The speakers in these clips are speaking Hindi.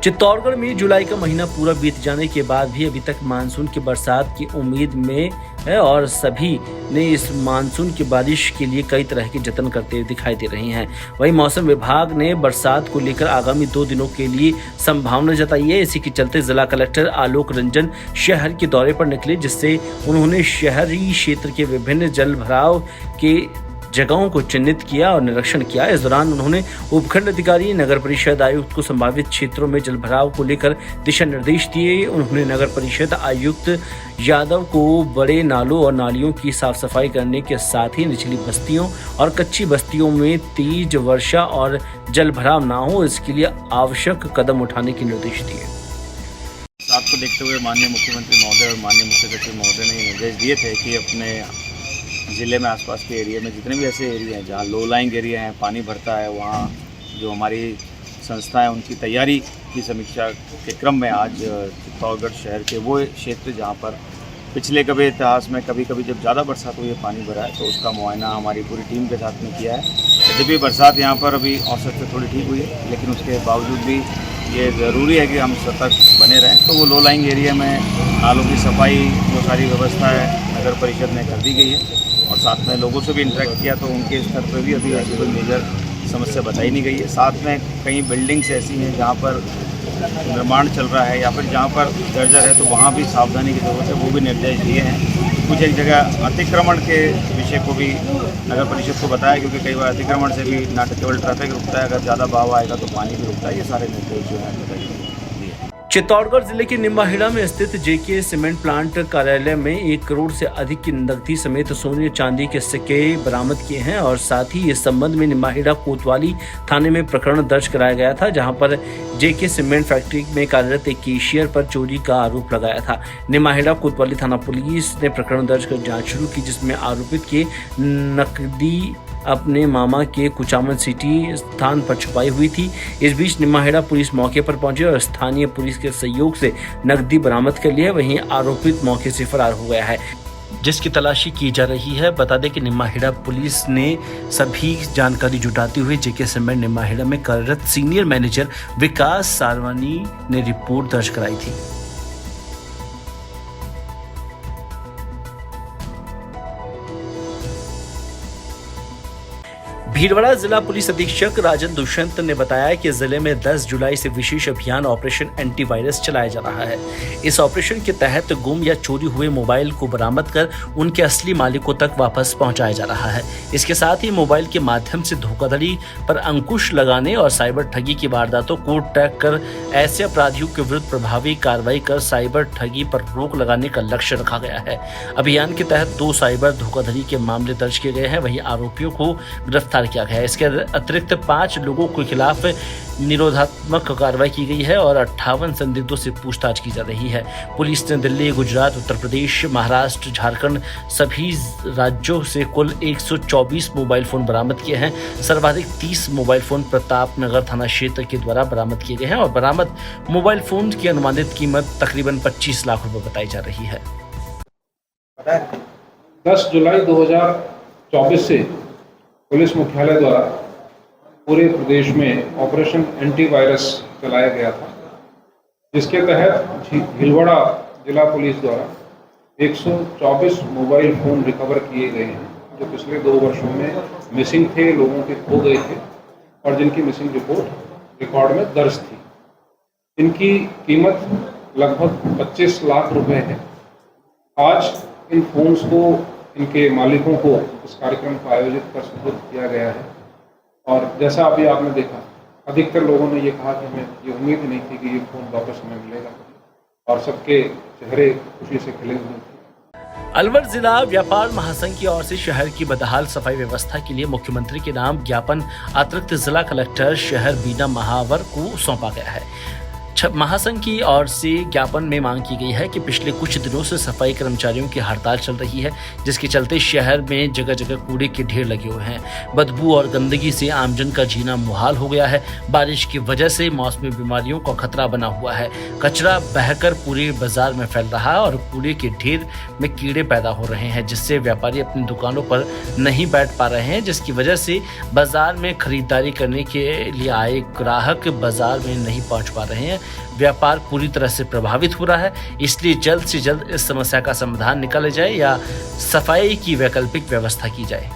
चित्तौड़गढ़ में जुलाई का महीना पूरा बीत जाने के बाद भी अभी तक मानसून की बरसात की उम्मीद में है और सभी ने इस मानसून की बारिश के लिए कई तरह के जतन करते हुए दिखाई दे रहे हैं। वहीं मौसम विभाग ने बरसात को लेकर आगामी 2 दिनों के लिए संभावना जताई है। इसी के चलते जिला कलेक्टर आलोक रंजन शहर के दौरे पर निकले, जिससे उन्होंने शहरी क्षेत्र के विभिन्न जल भराव के जगहों को चिन्हित किया और निरीक्षण किया। इस दौरान उन्होंने उपखंड अधिकारी, नगर परिषद आयुक्त को संभावित क्षेत्रों में जलभराव को लेकर दिशा निर्देश दिए। उन्होंने नगर परिषद आयुक्त यादव को बड़े नालों और नालियों की साफ सफाई करने के साथ ही निचली बस्तियों और कच्ची बस्तियों में तेज वर्षा और जलभराव न हो, इसके लिए आवश्यक कदम उठाने के निर्देश दिए। साथ को देखते हुए माननीय मुख्यमंत्री महोदय और माननीय मुख्य सचिव महोदय ने ये निर्देश दिए थे कि अपने ज़िले में आसपास के एरिया में जितने भी ऐसे एरिया हैं जहाँ लो लाइंग एरिया हैं, पानी भरता है, वहाँ जो हमारी संस्था है उनकी तैयारी की समीक्षा के क्रम में आज चित्तौड़गढ़ शहर के वो क्षेत्र जहाँ पर पिछले कभी इतिहास में कभी जब ज़्यादा बरसात हुई है, पानी भरा है, तो उसका मुआयना हमारी पूरी टीम के साथ में किया है। यद्यपि बरसात यहाँ पर अभी औसत से थोड़ी ठीक हुई है, लेकिन उसके बावजूद भी ये ज़रूरी है कि हम सतर्क बने रहें। तो वो लो लाइंग एरिया में नालों की सफाई, वो सारी व्यवस्था है नगर परिषद में कर दी गई है और साथ में लोगों से भी इंटरेक्ट किया, तो उनके स्तर पर भी अभी ऐसी कोई मेजर समस्या बताई नहीं गई है। साथ में कई बिल्डिंग्स ऐसी हैं जहाँ पर निर्माण चल रहा है या फिर जहाँ पर जर्जर है, तो वहाँ भी सावधानी की ज़रूरत है, वो भी निर्देश दिए हैं। कुछ एक जगह अतिक्रमण के विषय को भी नगर परिषद को बताया, क्योंकि कई बार अतिक्रमण से भी न केवल ट्रैफिक रुकता है, अगर ज़्यादा बहाव आएगा तो पानी भी रुकता है। ये सारे निर्देश जो हैं बताइए। चित्तौड़गढ़ जिले के निम्बाहेड़ा में स्थित जेके सीमेंट प्लांट कार्यालय में 1 करोड़ से अधिक की नकदी समेत सोने चांदी के सिक्के बरामद किए हैं और साथ ही इस संबंध में निम्बाहेड़ा कोतवाली थाने में प्रकरण दर्ज कराया गया था, जहां पर जेके सीमेंट फैक्ट्री में कार्यरत एक कैशियर पर चोरी का आरोप लगाया था। निम्बाहेड़ा कोतवाली थाना पुलिस ने प्रकरण दर्ज कर जांच शुरू की, जिसमें आरोपित की नकदी अपने मामा के कुचामन सिटी स्थान पर छुपाई हुई थी। इस बीच निम्बाहेड़ा पुलिस मौके पर पहुंची और स्थानीय पुलिस के सहयोग से नकदी बरामद कर लिया। वहीं आरोपित मौके से फरार हो गया है, जिसकी तलाशी की जा रही है। बता दें कि निम्बाहेड़ा पुलिस ने सभी जानकारी जुटाते हुए जेके सीमेंट निम्बाहेड़ा में कार्यरत सीनियर मैनेजर विकास सारवानी ने रिपोर्ट दर्ज कराई थी। भीलवाड़ा जिला पुलिस अधीक्षक राजन दुष्यंत ने बताया कि जिले में 10 जुलाई से विशेष अभियान ऑपरेशन एंटीवायरस चलाया जा रहा है। इस ऑपरेशन के तहत गुम या चोरी हुए मोबाइल को बरामद कर उनके असली मालिकों तक वापस पहुंचाया जा रहा है। इसके साथ ही मोबाइल के माध्यम से धोखाधड़ी पर अंकुश लगाने और साइबर ठगी की वारदातों को ट्रैक कर ऐसे अपराधियों के विरुद्ध प्रभावी कार्रवाई कर साइबर ठगी पर रोक लगाने का लक्ष्य रखा गया है। अभियान के तहत 2 साइबर धोखाधड़ी के मामले दर्ज किए गए हैं, वहीं आरोपियों को गिरफ्तार किया गया है। इसके अतिरिक्त 5 लोगों के खिलाफ निरोधात्मक कार्रवाई की गई है और 58 संदिग्धों से पूछताछ की जा रही है। पुलिस ने दिल्ली, गुजरात, उत्तर प्रदेश, महाराष्ट्र, झारखंड सभी राज्यों से कुल 124 मोबाइल फोन बरामद किए हैं। सर्वाधिक 30 मोबाइल फोन प्रताप नगर थाना क्षेत्र के द्वारा बरामद किए गए हैं और बरामद मोबाइल फोन की अनुमानित कीमत तकरीबन 25 लाख रुपए बताई जा रही है। 10 जुलाई 2024 से पुलिस मुख्यालय द्वारा पूरे प्रदेश में ऑपरेशन एंटीवायरस चलाया गया था, जिसके तहत भीलवाड़ा जिला पुलिस द्वारा 124 मोबाइल फ़ोन रिकवर किए गए हैं, जो पिछले 2 वर्षों में मिसिंग थे, लोगों के खो गए थे और जिनकी मिसिंग रिपोर्ट रिकॉर्ड में दर्ज थी। इनकी कीमत लगभग 25 लाख रुपए है। आज इन फ़ोन्स को इनके मालिकों को इस कार्यक्रम को आयोजित कर सुपुर्द किया गया है और जैसा अभी आपने देखा, अधिकतर लोगों ने ये कहा कि हमें ये उम्मीद नहीं थी कि ये फ़ोन वापस हमें मिलेगा और सबके चेहरे खुशी से खिले हुए थे। अलवर जिला व्यापार महासंघ की ओर से शहर की बदहाल सफाई व्यवस्था के लिए मुख्यमंत्री के नाम ज्ञापन अतिरिक्त जिला कलेक्टर शहर बीना महावर को सौंपा गया है। महासंघ की ओर से ज्ञापन में मांग की गई है कि पिछले कुछ दिनों से सफाई कर्मचारियों की हड़ताल चल रही है, जिसके चलते शहर में जगह जगह कूड़े के ढेर लगे हुए हैं। बदबू और गंदगी से आमजन का जीना मुहाल हो गया है। बारिश की वजह से मौसमी बीमारियों का खतरा बना हुआ है। कचरा बहकर पूरे बाजार में फैल रहा है और कूड़े के ढेर में कीड़े पैदा हो रहे हैं, जिससे व्यापारी अपनी दुकानों पर नहीं बैठ पा रहे हैं, जिसकी वजह से बाजार में खरीदारी करने के लिए आए ग्राहक बाजार में नहीं पहुंच पा रहे हैं। व्यापार पूरी तरह से प्रभावित हो रहा है। इसलिए जल्द से जल्द इस समस्या का समाधान निकाला जाए या सफाई की वैकल्पिक व्यवस्था की जाए।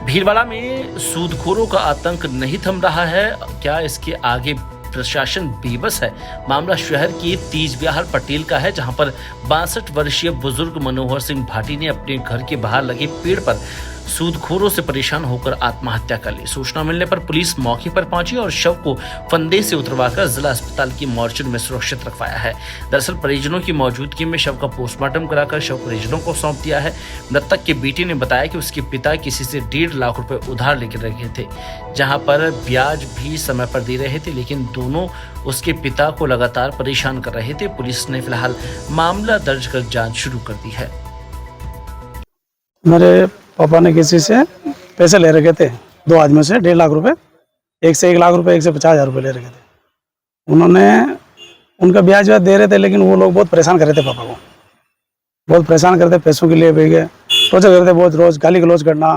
भीलवाड़ा में सूदखोरों का आतंक नहीं थम रहा है, क्या इसके आगे प्रशासन बेबस है? मामला शहर के तीज बिहार पटेल का है, जहां पर 62 वर्षीय बुजुर्ग मनोहर सिंह भाटी ने अपने घर के बाहर लगे पेड़ पर सूदखोरों से परेशान होकर आत्महत्या कर ली। सूचना मिलने पर पुलिस मौके पर पहुंची और शव को फंदे से उतरवाकर जिला अस्पताल की मॉर्चरी में सुरक्षित रखवाया है। दरअसल परिजनों की मौजूदगी में शव का पोस्टमार्टम कराकर शव परिजनों को सौंप दिया है। मृतक के बेटे ने बताया कि उसके पिता किसी से 1.5 लाख रुपए उधार लेकर रखे थे, जहां पर ब्याज भी समय पर दे रहे थे, लेकिन दोनों उसके पिता को लगातार परेशान कर रहे थे। पुलिस ने फिलहाल मामला दर्ज कर जाँच शुरू कर दी है। मेरे पापा ने किसी से पैसे ले रखे थे, 2 आदमियों से 1.5 लाख रुपए, एक से 1 लाख रुपए, एक से 50,000 रुपए ले रखे थे। उन्होंने उनका ब्याज दे रहे थे, लेकिन वो लोग बहुत परेशान कर रहे थे पापा को, बहुत परेशान करते पैसों के लिए भैया टॉर्चर करते, बहुत रोज गाली गलौज करना,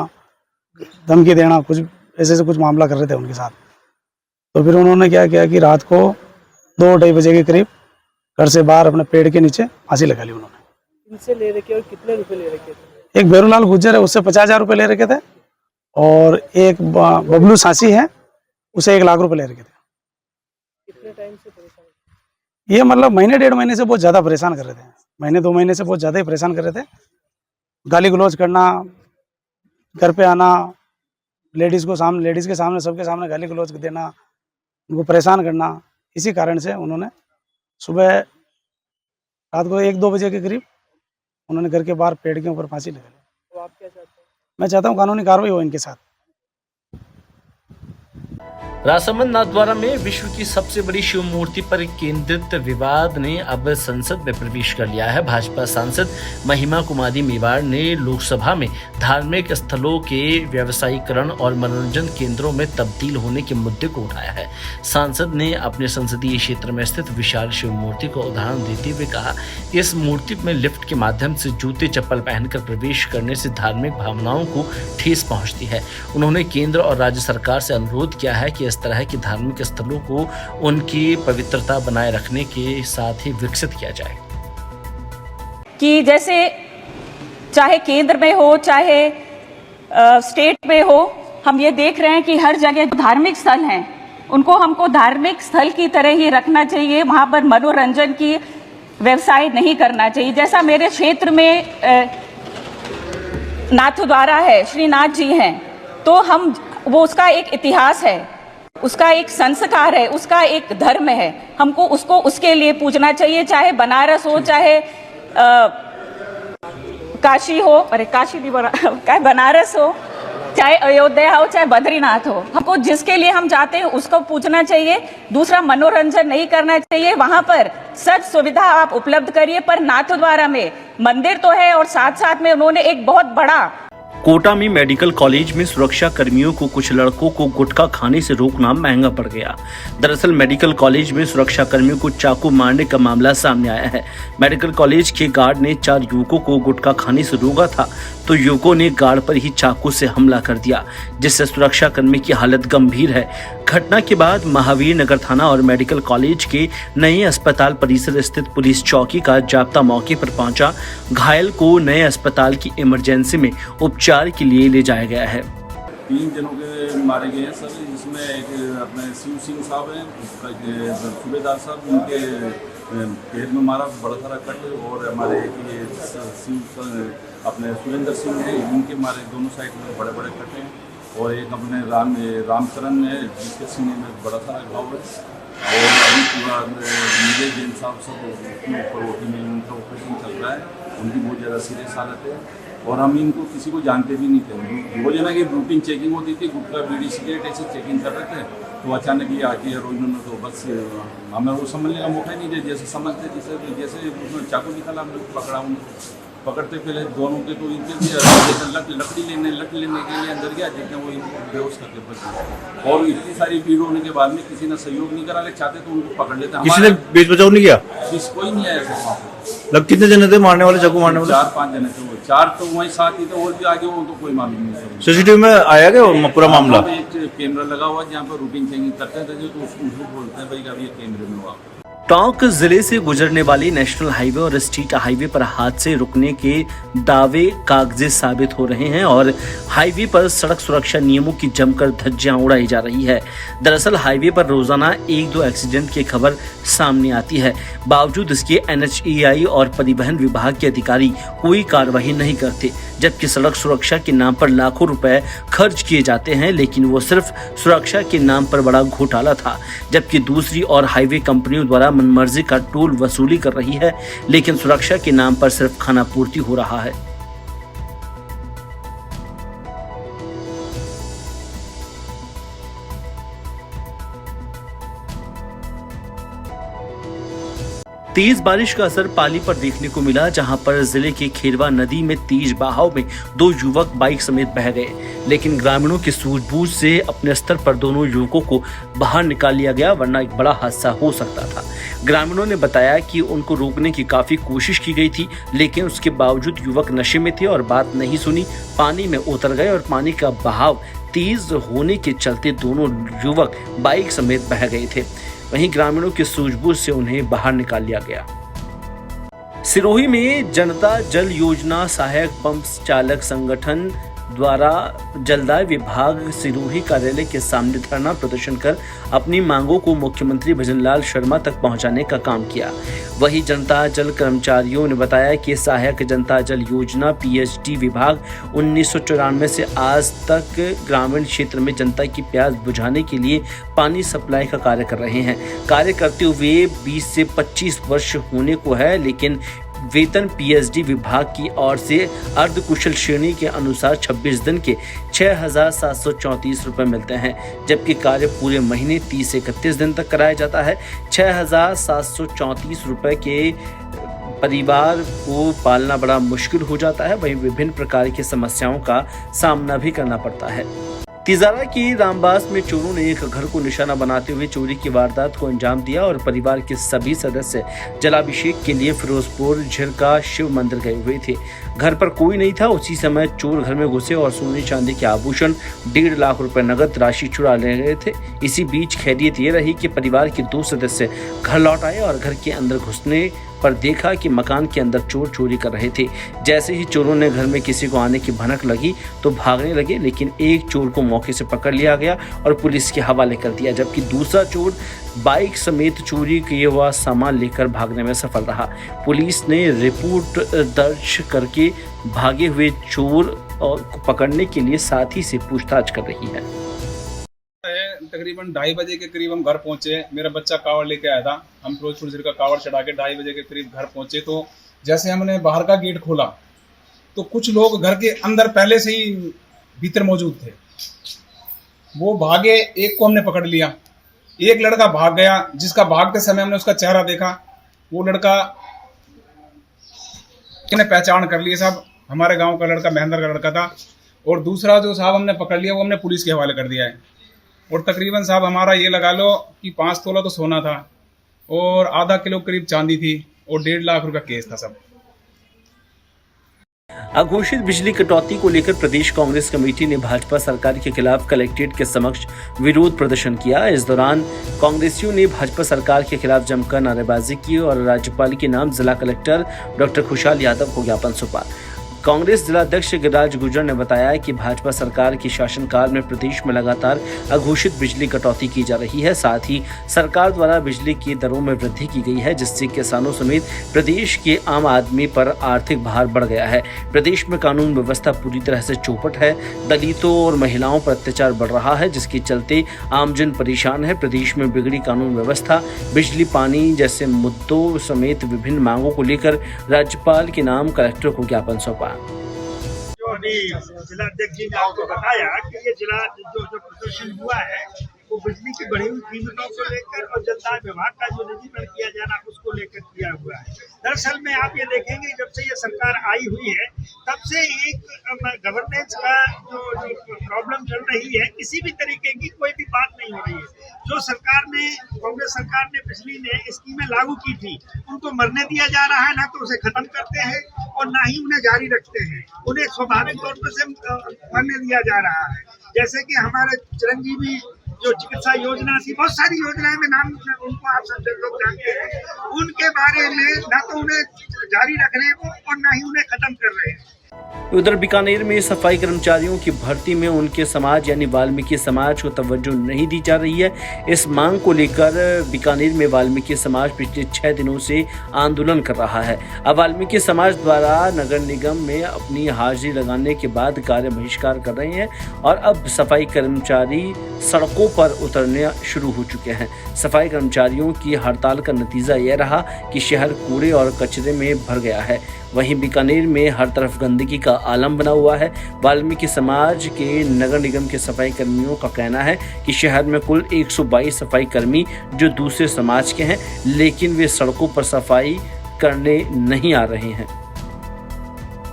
धमकी देना, कुछ ऐसे कुछ मामला कर रहे थे उनके साथ। तो फिर उन्होंने क्या किया कि रात को 2-2:30 बजे के करीब घर से बाहर अपने पेड़ के नीचे फांसी लगा ली उन्होंने। इनसे ले रखे और कितने रुपए ले रखे थे? एक बेरूलाल गुज्जर है, उससे 50,000 रुपए ले रखे थे, और एक बबलू सांसी है, उसे 1 लाख रुपए ले रखे थे। कितने टाइम से परेशान? ये मतलब महीने 1.5 महीने से बहुत ज्यादा परेशान कर रहे थे, महीने 2 महीने से बहुत ज्यादा ही परेशान कर रहे थे। गाली गलौज करना, घर पे आना, लेडीज के सामने सबके सामने गाली गलौज देना, उनको परेशान करना। इसी कारण से उन्होंने सुबह रात को 1-2 बजे के करीब उन्होंने घर के बाहर पेड़ के ऊपर फांसी लगा ली। तो आप क्या चाहते हैं? मैं चाहता हूँ कानूनी कार्रवाई हो इनके साथ। राजसमंद नाथद्वारा में विश्व की सबसे बड़ी शिव मूर्ति पर केंद्रित विवाद ने अब संसद में प्रवेश कर लिया है। भाजपा सांसद महिमा कुमारी मेवाड़ ने लोकसभा में धार्मिक स्थलों के व्यवसायीकरण और मनोरंजन केंद्रों में तब्दील होने के मुद्दे को उठाया है। सांसद ने अपने संसदीय क्षेत्र में स्थित विशाल शिव मूर्ति को उदाहरण देते हुए कहा कि इस मूर्ति में लिफ्ट के माध्यम से जूते चप्पल पहनकर प्रवेश करने से धार्मिक भावनाओं को ठेस पहुंचती है। उन्होंने केंद्र और राज्य सरकार से अनुरोध किया है कि इस तरह के धार्मिक स्थलों को उनकी पवित्रता बनाए रखने के साथ ही विकसित किया जाए। कि जैसे चाहे केंद्र में हो चाहे स्टेट में हो, हम ये देख रहे हैं कि हर जगह धार्मिक स्थल हैं, उनको हमको धार्मिक स्थल की तरह ही रखना चाहिए। वहाँ पर मनोरंजन की व्यवसाय नहीं करना चाहिए। जैसा मेरे क्षेत्र में नाथद्वारा है, श्रीनाथ जी हैं, तो हम वो उसका एक इतिहास है, उसका एक संस्कार है, उसका एक धर्म है, हमको उसको उसके लिए पूजना चाहिए। चाहे बनारस हो, चाहे काशी हो, अरे काशी भी बनारस हो, चाहे अयोध्या हो, चाहे बद्रीनाथ हो, हमको जिसके लिए हम जाते हैं उसको पूजना चाहिए। दूसरा, मनोरंजन नहीं करना चाहिए। वहां पर सब सुविधा आप उपलब्ध करिए, पर नाथद्वारा में मंदिर तो है और साथ साथ में उन्होंने एक बहुत बड़ा कोटा में मेडिकल कॉलेज में सुरक्षा कर्मियों को कुछ लड़कों को गुटखा खाने से रोकना महंगा पड़ गया। दरअसल मेडिकल कॉलेज में सुरक्षा कर्मियों को चाकू मारने का मामला सामने आया है। मेडिकल कॉलेज के गार्ड ने 4 युवकों को गुटखा खाने से रोका था, तो युवकों ने गार्ड पर ही चाकू से हमला कर दिया, जिससे सुरक्षा कर्मी की हालत गंभीर है। घटना के बाद महावीर नगर थाना और मेडिकल कॉलेज के नए अस्पताल परिसर स्थित पुलिस चौकी का जाब्ता मौके पर पहुंचा। घायल को नए अस्पताल की इमरजेंसी में उपचार के लिए ले जाया गया है। 3 जनों के मारे गए हैं सर, जिसमें एक अपने शिव सिंह साहब हैं, सूबेदार साहब, उनके पेट में मारा बड़ा सारा कट, और हमारे ये शिव अपने सुरेंद्र सिंह हैं, इनके मारे दोनों साइड में बड़े बड़े कट हैं, और एक अपने रामचरण है, जिसके सीने में बड़ा सारा घाव है, और अभी पूरा नीले जैन साहब सब ऊपर ओटी में उनका ऑपरेशन चल रहा है। उनकी बहुत ज़्यादा सीरियस हालत है, और हम इनको किसी को जानते भी नहीं थे। रोजाना की रूटीन चेकिंग होती थी, गुटखा बीड़ी सिगरेट ऐसे चेकिंग कर रहे थे, तो अचानक ये आके रोज उन्होंने तो बस हमें वो समझने का मौका ही नहीं दिया। जैसे समझते जैसे उसमें चाकू निकाला, हमने पकड़ा, उनको पकड़ते पहले दोनों के तो इनके लकड़ी लेने के लिए अंदर गया, जितने वो इनको बेहोश करके बच गए। और इतनी सारी भीड़ होने के बाद में किसी ने सहयोग नहीं करा, चाहते तो उनको पकड़ लेते। किसी ने बीच बचाव नहीं किया? कोई नहीं आया। कितने जने थे मारने वाले, चाकू मारने वाले? 4-5 जने थे। 4 तो वहीं साथ ही थे, और भी आगे वो तो कोई मालूम नहीं सर। सीसीटीवी में आया क्या पूरा मामला? हाँ, एक कैमरा लगा हुआ है जहाँ पर रूटीन चेकिंग करते हैं, तो उसको बोलते हैं भाई कि अब ये कैमरे में हुआ। टोंक जिले से गुजरने वाली नेशनल हाईवे और स्टेट हाईवे पर हादसे रुकने के दावे कागजी साबित हो रहे हैं और हाईवे पर सड़क सुरक्षा नियमों की जमकर धज्जियां उड़ाई जा रही है। दरअसल हाईवे पर रोजाना 1-2 एक्सीडेंट की खबर सामने आती है, बावजूद इसके NHAI और परिवहन विभाग के अधिकारी कोई कार्रवाई नहीं करते, जबकि सड़क सुरक्षा के नाम पर लाखों रुपए खर्च किए जाते हैं, लेकिन वो सिर्फ सुरक्षा के नाम पर बड़ा घोटाला था। जबकि दूसरी ओर हाईवे कंपनियों द्वारा मनमर्जी का टोल वसूली कर रही है, लेकिन सुरक्षा के नाम पर सिर्फ खानापूर्ति हो रहा है। तेज बारिश का असर पाली पर देखने को मिला, जहां पर जिले के खेरवा नदी में तेज बहाव में 2 युवक बाइक समेत बह गए, लेकिन ग्रामीणों की सूझबूझ से अपने स्तर पर दोनों युवकों को बाहर निकाल लिया गया, वरना एक बड़ा हादसा हो सकता था। ग्रामीणों ने बताया कि उनको रोकने की काफी कोशिश की गई थी, लेकिन उसके बावजूद युवक नशे में थे और बात नहीं सुनी, पानी में उतर गए और पानी का बहाव तेज होने के चलते दोनों युवक बाइक समेत बह गए थे। वहीं ग्रामीणों की सूझबूझ से उन्हें बाहर निकाल लिया गया। सिरोही में जनता जल योजना सहायक पंप चालक संगठन द्वारा जलदाय विभाग सिरोही कार्यालय के सामने धरना प्रदर्शन कर अपनी मांगों को मुख्यमंत्री भजनलाल शर्मा तक पहुंचाने का काम किया। वहीं जनता जल कर्मचारियों ने बताया कि सहायक जनता जल योजना PHD विभाग 1994 से आज तक ग्रामीण क्षेत्र में जनता की प्यास बुझाने के लिए पानी सप्लाई का कार्य कर रहे हैं। कार्य करते हुए 20 से 25 वर्ष होने को है, लेकिन वेतन PHD विभाग की ओर से अर्धकुशल श्रेणी के अनुसार 26 दिन के 6,734 रुपए मिलते हैं, जबकि कार्य पूरे महीने 30 से 31 दिन तक कराया जाता है। 6,734 रुपए के परिवार को पालना बड़ा मुश्किल हो जाता है। वहीं विभिन्न प्रकार की समस्याओं का सामना भी करना पड़ता है। तिजारा की रामबास में चोरों ने एक घर को निशाना बनाते हुए चोरी की वारदात को अंजाम दिया और परिवार के सभी सदस्य जलाभिषेक के लिए फिरोजपुर झिरका शिव मंदिर गए हुए थे। घर पर कोई नहीं था, उसी समय चोर घर में घुसे और सोने चांदी के आभूषण 1.5 लाख रुपए नगद राशि चुरा ले गए थे। इसी बीच खैरियत ये रही कि परिवार के 2 सदस्य घर लौट आए और घर के अंदर घुसने पर देखा कि मकान के अंदर चोर चोरी कर रहे थे। जैसे ही चोरों ने घर में किसी को आने की भनक लगी तो भागने लगे, लेकिन एक चोर को मौके से पकड़ लिया गया और पुलिस के हवाले कर दिया, जबकि दूसरा चोर बाइक समेत चोरी किए हुआ सामान लेकर भागने में सफल रहा। पुलिस ने रिपोर्ट दर्ज करके भागे हुए चोर को पकड़ने के लिए साथी से पूछताछ कर रही है। तकरीबन 2:30 बजे के करीब हम घर पहुंचे। मेरा बच्चा कावड़ लेके आया था। हम फिरोजपुर जिले का कावड़ चढ़ा के 2:30 बजे के करीब घर पहुंचे। तो जैसे हमने बाहर का गेट खोला तो कुछ लोग घर के अंदर पहले से ही भीतर मौजूद थे। वो भागे, एक को हमने पकड़ लिया, एक लड़का भाग गया, जिसका भागते समय हमने उसका चेहरा देखा। वो लड़का ने पहचान कर लिए, साहब हमारे गाँव का लड़का, महेंद्र का लड़का था। और दूसरा जो साहब हमने पकड़ लिया वो हमने पुलिस के हवाले कर दिया है। और तकरीबन साहब हमारा ये लगा लो कि 5 तोला तो सोना था और आधा किलो करीब चांदी थी और 1.5 लाख रुपया केस था सब। अघोषित बिजली कटौती को लेकर प्रदेश कांग्रेस कमेटी ने भाजपा सरकार के खिलाफ कलेक्ट्रेट के समक्ष विरोध प्रदर्शन किया। इस दौरान कांग्रेसियों ने भाजपा सरकार के खिलाफ जमकर नारेबाजी की और राज्यपाल के नाम जिला कलेक्टर डॉक्टर खुशहाल यादव को ज्ञापन सौंपा। कांग्रेस जिलाध्यक्ष गिरिराज गुर्जर ने बताया कि भाजपा सरकार के शासनकाल में प्रदेश में लगातार अघोषित बिजली कटौती की जा रही है। साथ ही सरकार द्वारा बिजली की दरों में वृद्धि की गई है, जिससे किसानों समेत प्रदेश के आम आदमी पर आर्थिक भार बढ़ गया है। प्रदेश में कानून व्यवस्था पूरी तरह से चौपट है। दलितों और महिलाओं पर अत्याचार बढ़ रहा है, जिसके चलते आमजन परेशान है। प्रदेश में बिगड़ी कानून व्यवस्था, बिजली, पानी जैसे मुद्दों समेत विभिन्न मांगों को लेकर राज्यपाल के नाम कलेक्टर को ज्ञापन सौंपा। जो अभी जिलाध्यक्ष जी ने आपको बताया कि ये जिला जो प्रदर्शन हुआ है वो बिजली की बढ़ी हुई कीमतों को लेकर और जलदाय विभाग का जो निजीकरण किया जाना उसको लेकर किया हुआ है। दरअसल में आप ये देखेंगे जब से ये सरकार आई हुई है तब से एक गवर्नेंस का जो प्रॉब्लम चल रही है, किसी भी तरीके की कोई भी बात नहीं हो रही है। जो सरकार ने, कांग्रेस सरकार ने बिजली ने स्कीमें लागू की थी उनको मरने दिया जा रहा है, ना तो उसे खत्म करते हैं और ना ही उन्हें जारी रखते हैं। उन्हें स्वाभाविक तौर पर से मरने दिया जा रहा है। जैसे कि हमारे चिरंजीवी जो चिकित्सा योजना थी, बहुत सारी योजनाएं में नाम उनको आप सब लोग जानते हैं, उनके बारे में ना तो उन्हें जारी रख रहे हैं और ना ही उन्हें खत्म कर रहे हैं। उधर बीकानेर में सफाई कर्मचारियों की भर्ती में उनके समाज यानी वाल्मीकि समाज को तवज्जो नहीं दी जा रही है। इस मांग को लेकर बीकानेर में वाल्मीकि समाज पिछले 6 दिनों से आंदोलन कर रहा है। अब वाल्मीकि समाज द्वारा नगर निगम में अपनी हाजिरी लगाने के बाद कार्य बहिष्कार कर रहे हैं और अब सफाई कर्मचारी सड़कों पर उतरने शुरू हो चुके हैं। सफाई कर्मचारियों की हड़ताल का नतीजा यह रहा कि शहर कूड़े और कचरे में भर गया है। वहीं बीकानेर में हर तरफ गंदगी का आलम बना हुआ है। वाल्मीकि समाज के नगर निगम के सफाई कर्मियों का कहना है कि शहर में कुल 122 सफाई कर्मी जो दूसरे समाज के हैं, लेकिन वे सड़कों पर सफाई करने नहीं आ रहे हैं।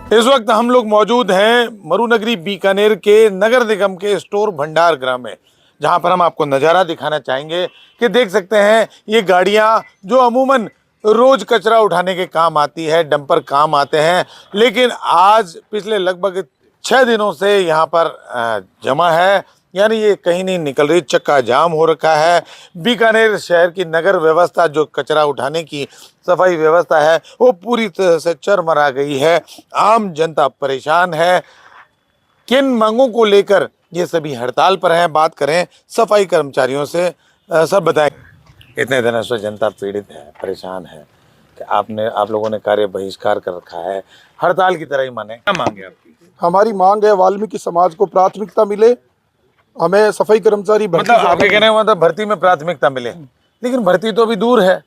इस वक्त हम लोग मौजूद हैं मरुनगरी बीकानेर के नगर निगम के स्टोर भंडार गृह में, जहां पर हम आपको नज़ारा दिखाना चाहेंगे कि देख सकते हैं ये गाड़ियां जो अमूमन रोज कचरा उठाने के काम आती है, डंपर काम आते हैं, लेकिन आज पिछले लगभग 6 दिनों से यहाँ पर जमा है, यानी ये कहीं नहीं निकल रही, चक्का जाम हो रखा है। बीकानेर शहर की नगर व्यवस्था जो कचरा उठाने की सफाई व्यवस्था है वो पूरी तरह से चरमरा गई है। आम जनता परेशान है। किन मांगों को लेकर ये सभी हड़ताल पर हैं, बात करें सफाई कर्मचारियों से। सब बताएं। इतने दिनों से जनता पीड़ित है, परेशान है कि आप लोगों ने कार्य बहिष्कार कर रखा है, हड़ताल की तरह ही माने। क्या मांगे आपकी? हमारी मांग है वाल्मीकि समाज को प्राथमिकता मिले, हमें सफाई कर्मचारी भर्ती, मतलब आपके कहने का मतलब भर्ती में प्राथमिकता मिले, लेकिन भर्ती तो अभी दूर है,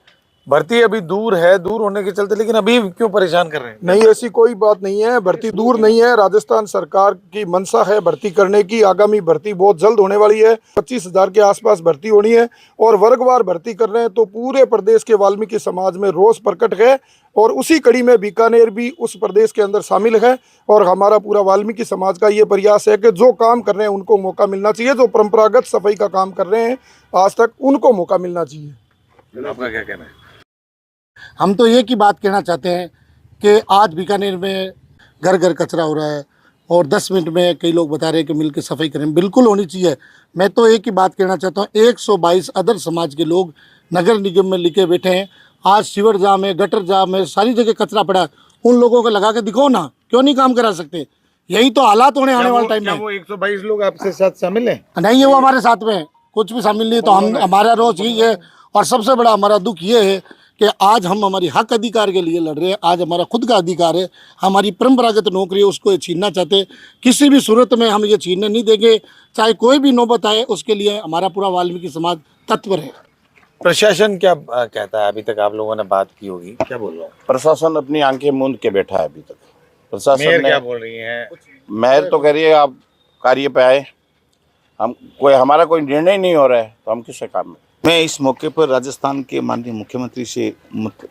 भर्ती अभी दूर है, दूर होने के चलते लेकिन अभी क्यों परेशान कर रहे हैं? नहीं, ऐसी कोई बात नहीं है, भर्ती दूर नहीं है। राजस्थान सरकार की मंशा है भर्ती करने की। आगामी भर्ती बहुत जल्द होने वाली है, 25,000 के आसपास भर्ती होनी है और वर्गवार भर्ती कर रहे हैं। तो पूरे प्रदेश के वाल्मीकि समाज में रोष प्रकट है और उसी कड़ी में बीकानेर भी उस प्रदेश के अंदर शामिल है। और हमारा पूरा वाल्मीकि समाज का ये प्रयास है कि जो काम कर रहे हैं उनको मौका मिलना चाहिए, जो परंपरागत सफाई का काम कर रहे हैं आज तक उनको मौका मिलना चाहिए। आपका क्या कहना है? हम तो एक ही बात कहना चाहते हैं कि आज बीकानेर में घर घर कचरा हो रहा है और 10 मिनट में कई लोग बता रहे हैं कि मिलकर सफाई करें, बिल्कुल होनी चाहिए। मैं तो एक ही बात कहना चाहता हूँ, 122 अदर समाज के लोग नगर निगम में लिखे बैठे हैं। आज सीवर जाम है, गटर जाम है, सारी जगह कचरा पड़ा है। उन लोगों को लगा के दिखाओ ना, क्यों नहीं काम करा सकते? यही तो हालात होने आने वाले टाइम में। वो 122 लोग आपके साथ शामिल हैं? नहीं है, वो हमारे साथ में कुछ भी शामिल नहीं। तो हमारा रोज यही है और सबसे बड़ा हमारा दुख ये है कि आज हम हमारी हक अधिकार के लिए लड़ रहे हैं। आज हमारा खुद का अधिकार है, हमारी परंपरागत नौकरी है, उसको छीनना चाहते। किसी भी सूरत में हम ये छीनने नहीं देंगे, चाहे कोई भी नौबत आए। उसके लिए हमारा पूरा वाल्मीकि समाज तत्पर है। प्रशासन क्या कहता है? अभी तक आप लोगों ने बात की होगी, क्या बोल रहा हूँ? प्रशासन अपनी आंखें मूंद के बैठा है अभी तक। प्रशासन मेयर क्या बोल रही है? मेयर तो कह रही है आप कार्य पे आए, हमारा कोई निर्णय नहीं हो रहा है तो हम किससे काम में। मैं इस मौके पर राजस्थान के माननीय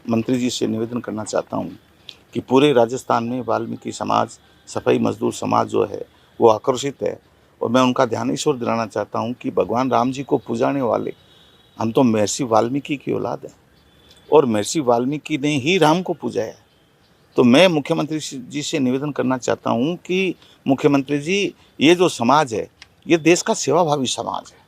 मंत्री जी से निवेदन करना चाहता हूं कि पूरे राजस्थान में वाल्मीकि समाज, सफाई मजदूर समाज जो है वो आकर्षित है। और मैं उनका ध्यान इस ओर दिलाना चाहता हूं कि भगवान राम जी को पूजाने वाले हम तो महर्षि वाल्मीकि की औलाद हैं और महर्षि वाल्मीकि ने ही राम को पूजा है। तो मैं मुख्यमंत्री जी से निवेदन करना चाहता हूं कि मुख्यमंत्री जी, ये जो समाज है ये देश का सेवाभावी समाज है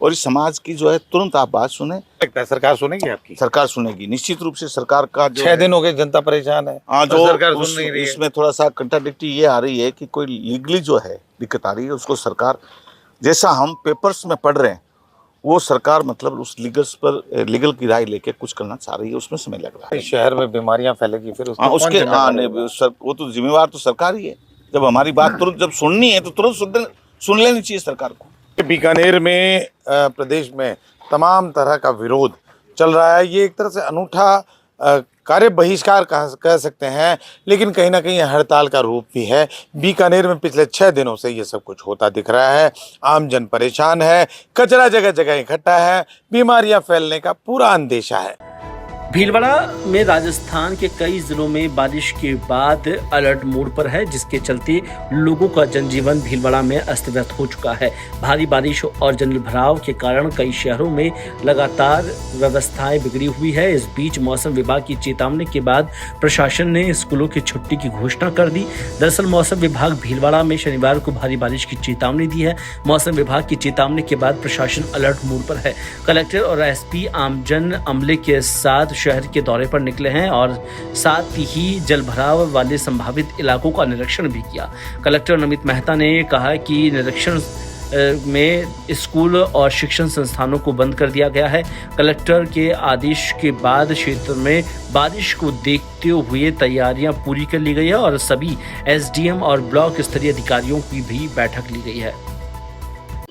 और इस समाज की जो है तुरंत आप बात सुने। लगता है सरकार सुनेगी आपकी? सरकार सुनेगी, निश्चित रूप से सरकार का। 6 दिन हो गए, जनता परेशान है। हाँ, जो सरकार सुन नहीं रही है। इसमें थोड़ा सा कंट्राडिक्टी ये आ रही है कि कोई लीगली जो है दिक्कत आ रही है, उसको सरकार, जैसा हम पेपर्स में पढ़ रहे हैं, वो सरकार मतलब उस लीगल की राय लेके कुछ करना चाह रही है, उसमें समय लग रहा है। शहर में बीमारियां फैलेगी फिर उसके वो तो जिम्मेवार तो सरकार ही है। जब हमारी बात तुरंत जब सुननी है तो तुरंत सुन लेनी चाहिए सरकार को। बीकानेर में प्रदेश में तमाम तरह का विरोध चल रहा है। ये एक तरह से अनूठा कार्य बहिष्कार कह सकते हैं, लेकिन कहीं ना कहीं हड़ताल का रूप भी है। बीकानेर में पिछले 6 दिनों से ये सब कुछ होता दिख रहा है। आम जन परेशान है, कचरा जगह जगह इकट्ठा है, बीमारियां फैलने का पूरा अंदेशा है। भीलवाड़ा में राजस्थान के कई जिलों में बारिश के बाद अलर्ट मोड पर है, जिसके चलते लोगों का जनजीवन भीलवाड़ा में अस्त व्यस्त हो चुका है। भारी बारिश और जलभराव के कारण कई शहरों में लगातार व्यवस्थाएं बिगड़ी हुई है। इस बीच मौसम विभाग की चेतावनी के बाद प्रशासन ने स्कूलों की छुट्टी की घोषणा कर दी। दरअसल मौसम विभाग भीलवाड़ा में शनिवार को भारी बारिश की चेतावनी दी है। मौसम विभाग की चेतावनी के बाद प्रशासन अलर्ट मोड पर है। कलेक्टर और एसपी आमजन अमले के साथ शहर के दौरे पर निकले हैं और साथ ही जलभराव वाले संभावित इलाकों का निरीक्षण भी किया। कलेक्टर नमित मेहता ने कहा कि निरीक्षण में स्कूल और शिक्षण संस्थानों को बंद कर दिया गया है। कलेक्टर के आदेश के बाद क्षेत्र में बारिश को देखते हुए तैयारियां पूरी कर ली गई है और सभी एसडीएम और ब्लॉक स्तरीय अधिकारियों की भी बैठक ली गई है।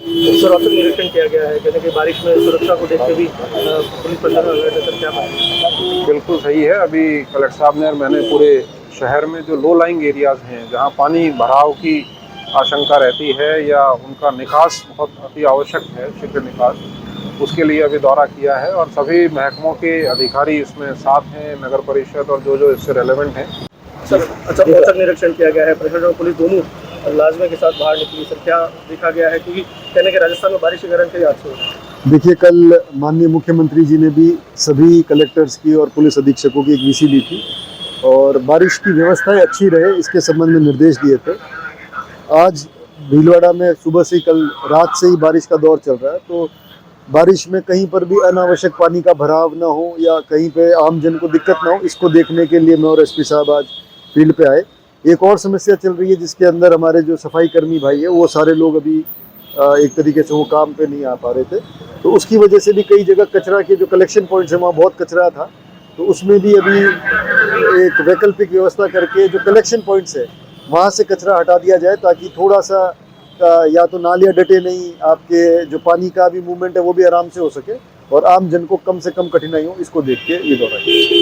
सुरक्षा निरीक्षण किया गया है, कहने की बारिश में सुरक्षा को देखते हुए पुलिस प्रशासन अलर्ट है सर, क्या बात? बिल्कुल सही है। अभी कलेक्टर साहब ने और मैंने पूरे शहर में जो लो लाइंग एरियाज़ हैं, जहां पानी भराव की आशंका रहती है या उनका निकास बहुत अति आवश्यक है, शीघ्र निकास, उसके लिए अभी दौरा किया है और सभी महकमों के अधिकारी इसमें साथ हैं, नगर परिषद और जो इससे रेलेवेंट हैं। सर अच्छा, औचक निरीक्षण किया गया है, प्रशासन और पुलिस दोनों लाजमे के साथ बाहर निकली। सर क्या देखा गया है, क्योंकि कहने के राजस्थान में बारिश के कारण कई हादसे हुए? देखिए, कल माननीय मुख्यमंत्री जी ने भी सभी कलेक्टर्स की और पुलिस अधीक्षकों की एक वीसी ली थी और बारिश की व्यवस्थाएं अच्छी रहे इसके संबंध में निर्देश दिए थे। आज भीलवाड़ा में सुबह से कल रात से ही बारिश का दौर चल रहा है, तो बारिश में कहीं पर भी अनावश्यक पानी का भराव ना हो या कहीं पे आम जन को दिक्कत ना हो, इसको देखने के लिए मैं और एसपी साहब आज फील्ड पे आए। एक और समस्या चल रही है जिसके अंदर हमारे जो सफाई कर्मी भाई है वो सारे लोग अभी एक तरीके से वो काम पे नहीं आ पा रहे थे, तो उसकी वजह से भी कई जगह कचरा के जो कलेक्शन पॉइंट्स हैं वहाँ बहुत कचरा था, तो उसमें भी अभी एक वैकल्पिक व्यवस्था करके जो कलेक्शन पॉइंट्स है वहाँ से कचरा हटा दिया जाए ताकि थोड़ा सा या तो नालियाँ डटे नहीं, आपके जो पानी का भी मूवमेंट है वो भी आराम से हो सके और आम जन को कम से कम कठिनाई हो, इसको देख के ये दौरा किया।